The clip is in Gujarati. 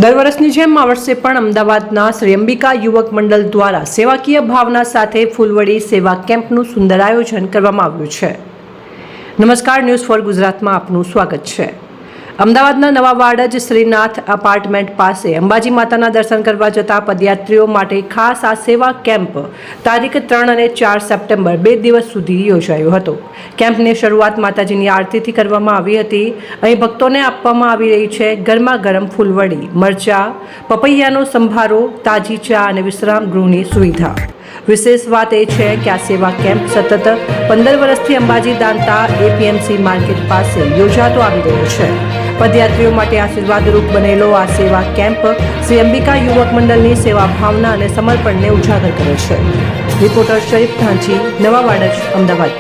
દર વર્ષની જેમ આ વર્ષે પણ અમદાવાદના શ્રી અંબિકા યુવક મંડળ દ્વારા સેવાકીય ભાવના સાથે ફૂલવડી સેવા કેમ્પનું સુંદર આયોજન કરવામાં આવ્યું છે. નમસ્કાર, ન્યૂઝ ફોર ગુજરાતમાં આપનું સ્વાગત છે. અમદાવાદના નવા વાડજ શ્રીનાથ અપાર્ટમેન્ટ પાસે અંબાજી માતાના દર્શન કરવા જતા પદયાત્રીઓ માટે ખાસ આ સેવા કેમ્પ તારીખ 3 અને 4 સપ્ટેમ્બર 2 દિવસ સુધી યોજાયો હતો. કેમ્પની શરૂઆત માતાજીની આરતીથી કરવામાં આવી હતી. અહીં ભક્તોને આપવામાં આવી રહી છે ગરમા ગરમ ફૂલવડી, મરચા, પપૈયાનો સંભારો, તાજી ચા અને વિશ્રામ ગૃહની સુવિધા. વિશેષ વાત એ છે કે આ સેવા કેમ્પ સતત 15 વર્ષથી અંબાજી દાંતા એપીએમસી માર્કેટ પાસે યોજાતો આવી રહ્યો છે. પદયાત્રીઓ માટે આશીર્વાદરૂપ બનેલો આ સેવા કેમ્પ શ્રી અંબિકા યુવક મંડળની સેવા ભાવના અને સમર્પણને ઉજાગર કરે છે. રિપોર્ટર શરીફ ધાંચી, નવા વાડજ, અમદાવાદ.